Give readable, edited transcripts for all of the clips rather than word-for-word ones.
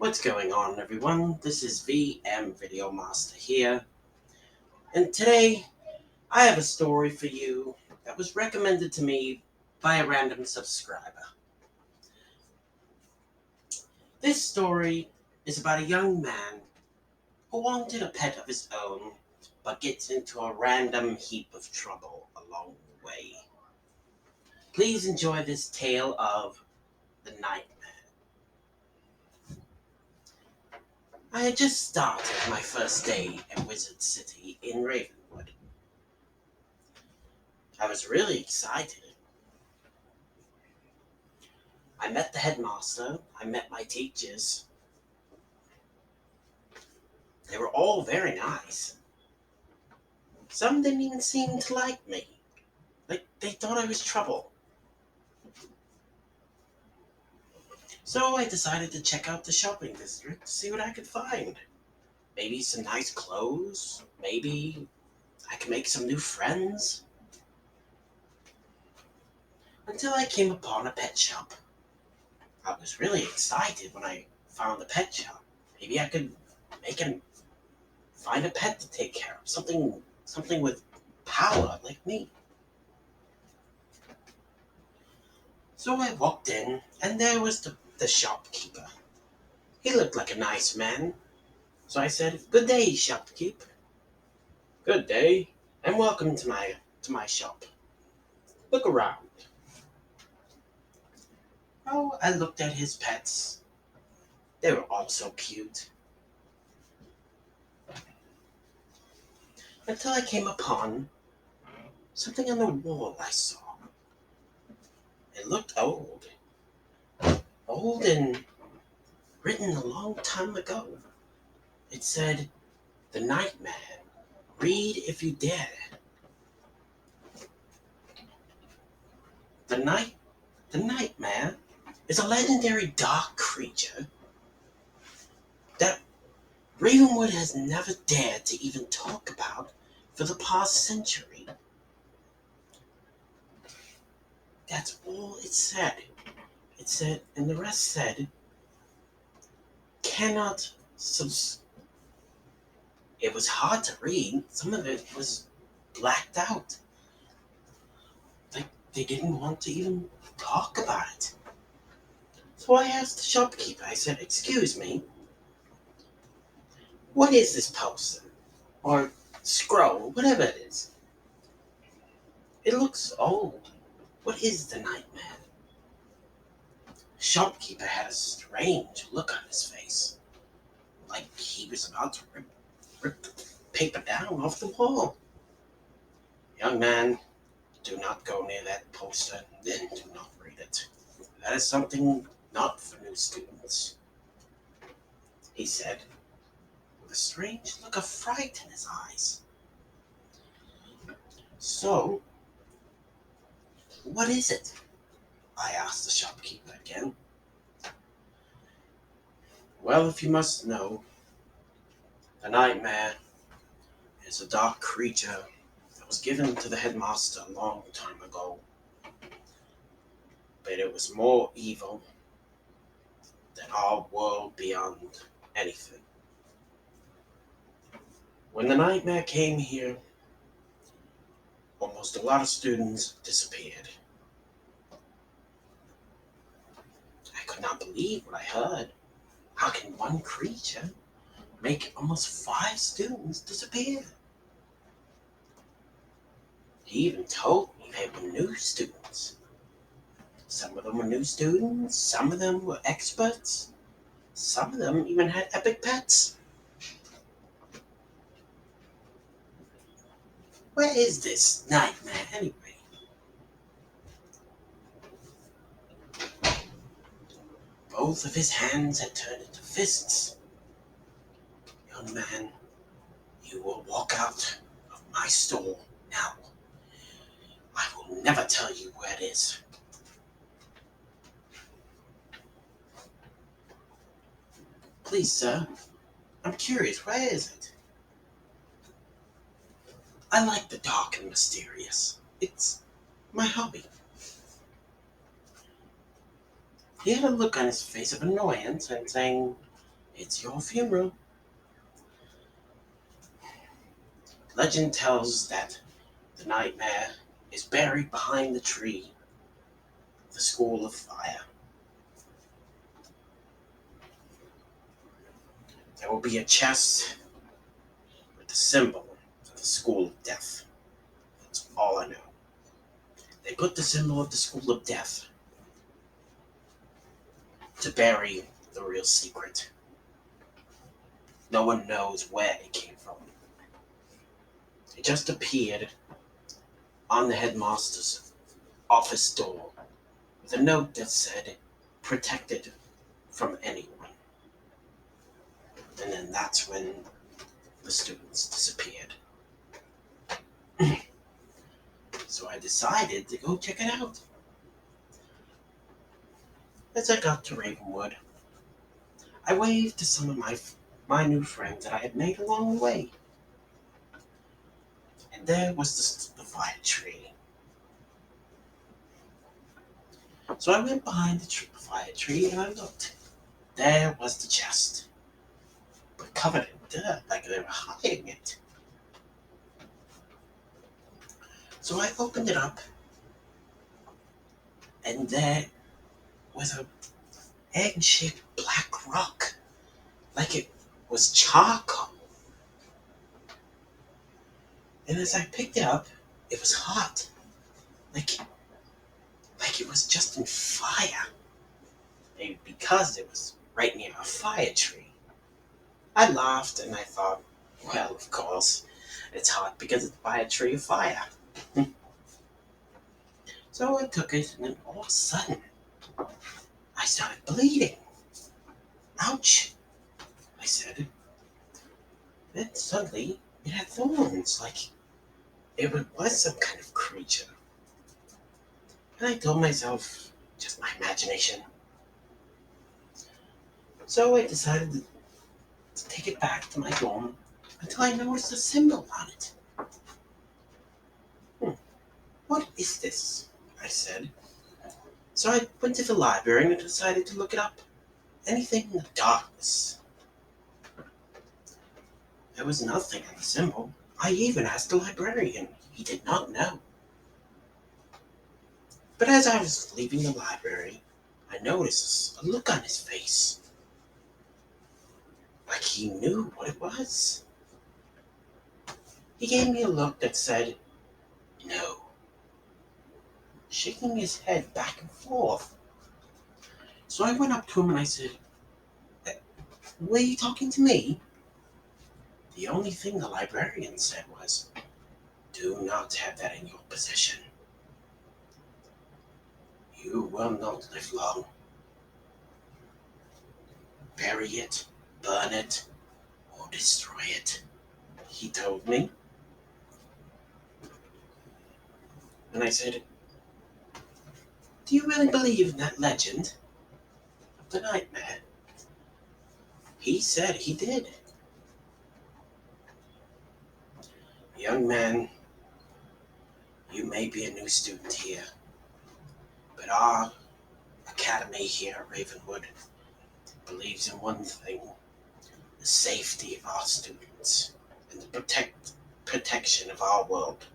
What's going on, everyone? This is VM Video Master here, and today I have a story for you that was recommended to me by a random subscriber. This story is about a young man who wanted a pet of his own, but gets into a random heap of trouble along the way. Please enjoy this tale of the nightmare. I had just started my first day at Wizard City in Ravenwood. I was really excited. I met the headmaster, I met my teachers. They were all very nice. Some didn't even seem to like me. Like they thought I was trouble. So I decided to check out the shopping district to see what I could find. Maybe some nice clothes. Maybe I could make some new friends. Until I came upon a pet shop. I was really excited when I found a pet shop. Maybe I could find a pet to take care of. Something with power like me. So I walked in, and there was the shopkeeper. He looked like a nice man. So I said, "Good day, shopkeep." "Good day, and welcome to my shop. Look around." Oh, I looked at his pets. They were all so cute. Until I came upon something on the wall I saw. It looked old. Old and written a long time ago. It said, "The Nightmare. Read if you dare." The Nightmare is a legendary dark creature that Ravenwood has never dared to even talk about for the past century. That's all it said. It said, and the rest said, cannot subs. It was hard to read. Some of it was blacked out. Like they didn't want to even talk about it. So I asked the shopkeeper, I said, "Excuse me, what is this poster? Or scroll, whatever it is. It looks old. What is the Nightmare?" The shopkeeper had a strange look on his face, like he was about to rip the paper down off the wall. "Young man, do not go near that poster, then do not read it. That is something not for new students," he said, with a strange look of fright in his eyes. "So, what is it?" I asked the shopkeeper again. "Well, if you must know, the Nightmare is a dark creature that was given to the headmaster a long time ago. But it was more evil than our world beyond anything. When the Nightmare came here, almost a lot of students disappeared. I could not believe what I heard. How can one creature make almost 5 students disappear? He even told me they were new students. Some of them were new students, some of them were experts, some of them even had epic pets. Where is this Nightmare anyway? Both of his hands had turned into fists. "Young man, you will walk out of my store now. I will never tell you where it is." "Please, sir, I'm curious, where is it?" "I like the dark and mysterious. It's my hobby." He had a look on his face of annoyance and saying, It's your funeral. Legend tells that the nightmare is buried behind the tree, the school of fire. There will be a chest with the symbol of the school of death. That's all I know. They put the symbol of the school of death to bury the real secret. No one knows where it came from. It just appeared on the headmaster's office door with a note that said, "Protected from anyone." And then that's when the students disappeared. So I decided to go check it out. As I got to Ravenwood, I waved to some of my new friends that I had made along the way. And there was the fire tree. So I went behind the fire tree and I looked. There was the chest, but covered in dirt like they were hiding it. So I opened it up, and there was a egg-shaped black rock, like it was charcoal. And as I picked it up, it was hot, like it was just in fire. Maybe because it was right near a fire tree. I laughed and I thought, well, of course, it's hot because it's by a tree of fire. So I took it, and then all of a sudden, I started bleeding. Ouch, I said. Then suddenly, it had thorns, like it was some kind of creature. And I told myself, just my imagination. So I decided to take it back to my dorm until I noticed a symbol on it. What is this? I said. So I went to the library and decided to look it up. Anything in the darkness. There was nothing on the symbol. I even asked the librarian. He did not know. But as I was leaving the library, I noticed a look on his face. Like he knew what it was. He gave me a look that said, "No," shaking his head back and forth. So I went up to him and I said, "Were you talking to me?" The only thing the librarian said was, "Do not have that in your possession. You will not live long. Bury it, burn it, or destroy it," he told me. And I said, "Do you really believe in that legend of the nightmare?" He said he did. "Young man, you may be a new student here, but our academy here at Ravenwood believes in one thing: the safety of our students and the protection of our world.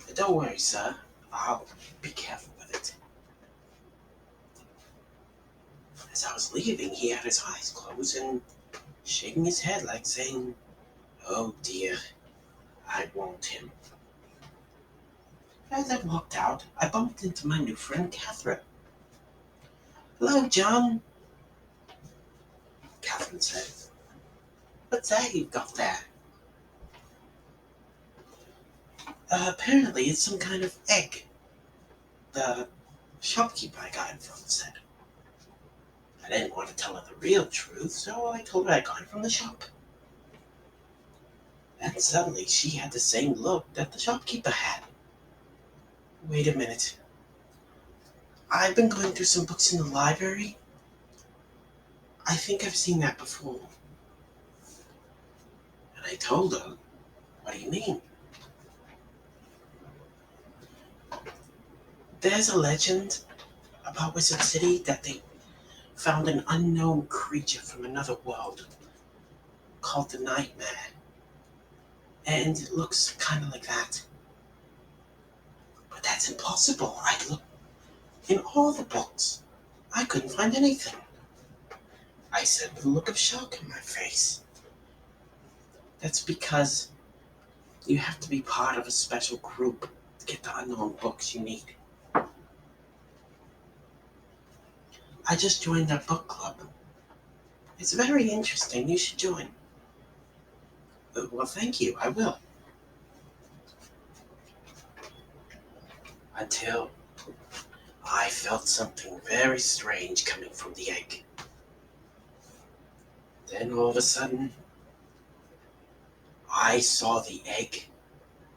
But don't worry, sir. I'll be careful with it." As I was leaving, he had his eyes closed and shaking his head like saying, "Oh dear, I want him." As I walked out, I bumped into my new friend, Catherine. "Hello, John," Catherine said. "What's that you've got there?" Apparently it's some kind of egg. The shopkeeper I got it from said. I didn't want to tell her the real truth, so I told her I got it from the shop. And suddenly she had the same look that the shopkeeper had. Wait a minute. I've been going through some books in the library. I think I've seen that before. And I told her, "What do you mean?" "There's a legend about Wizard City that found an unknown creature from another world called the Nightmare. And it looks kind of like that. But that's impossible. I looked in all the books. I couldn't find anything. I said with a look of shock on my face. That's because you have to be part of a special group to get the unknown books you need. I just joined that book club. It's very interesting. You should join. Well, thank you. I will. Until I felt something very strange coming from the egg. Then all of a sudden, I saw the egg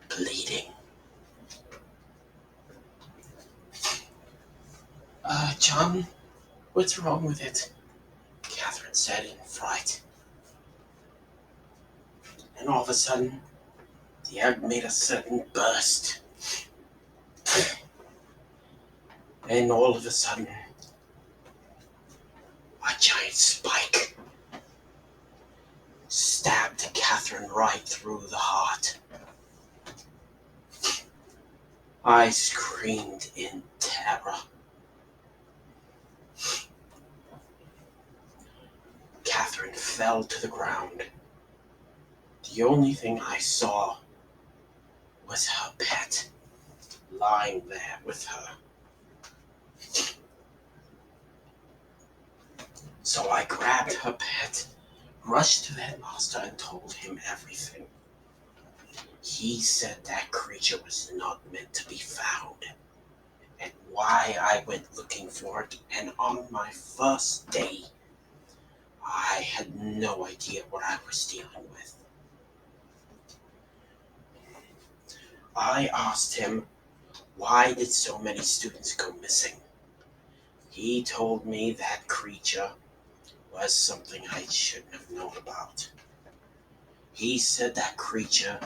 bleeding. John, what's wrong with it? Catherine said in fright. And all of a sudden, the egg made a sudden burst. And all of a sudden, a giant spike stabbed Catherine right through the heart. I screamed in terror. Catherine fell to the ground. The only thing I saw was her pet lying there with her. So I grabbed her pet, rushed to the headmaster, and told him everything. He said that creature was not meant to be found, and why I went looking for it, and on my first day, I had no idea what I was dealing with. I asked him, why did so many students go missing? He told me that creature was something I shouldn't have known about. He said that creature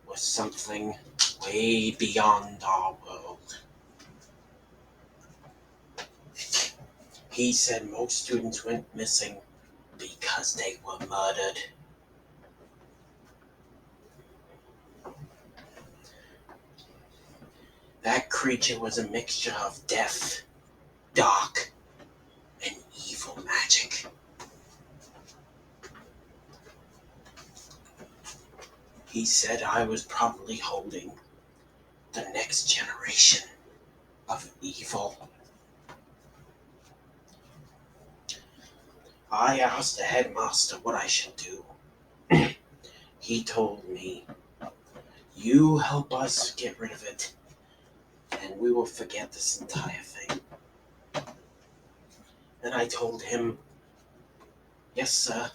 was something way beyond our world. He said most students went missing because they were murdered. That creature was a mixture of death, dark, and evil magic. He said I was probably holding the next generation of evil. I asked the headmaster what I should do. He told me, you help us get rid of it, and we will forget this entire thing. And I told him, yes, sir.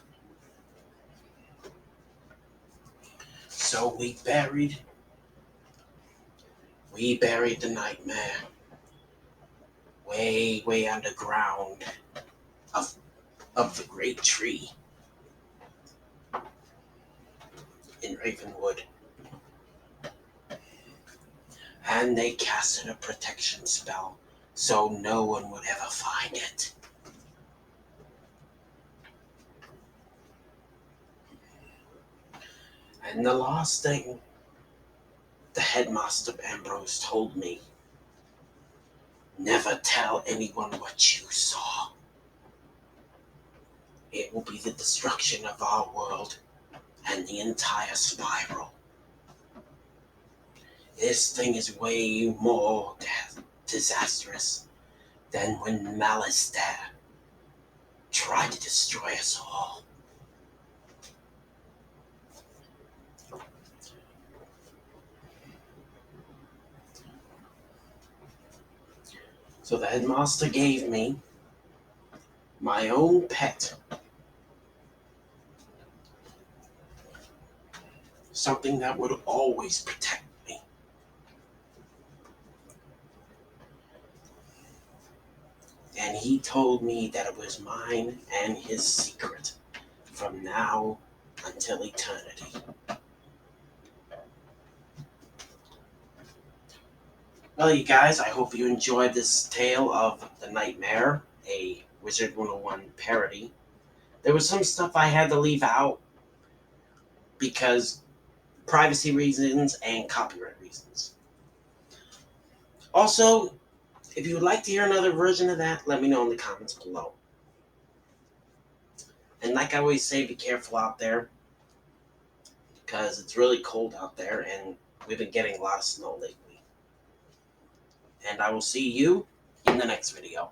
So we buried the nightmare way underground of the great tree in Ravenwood. And they casted a protection spell so no one would ever find it. And the last thing the headmaster Ambrose told me, never tell anyone what you saw. It will be the destruction of our world and the entire spiral. This thing is way more disastrous than when Malistaire tried to destroy us all. So the headmaster gave me my own pet. Something that would always protect me. And he told me that it was mine and his secret from now until eternity. Well, you guys, I hope you enjoyed this tale of The Nightmare, a Wizard 101 parody. There was some stuff I had to leave out because privacy reasons and copyright reasons. Also, if you would like to hear another version of that, let me know in the comments below. And like I always say, be careful out there because it's really cold out there and we've been getting a lot of snow lately. And I will see you in the next video.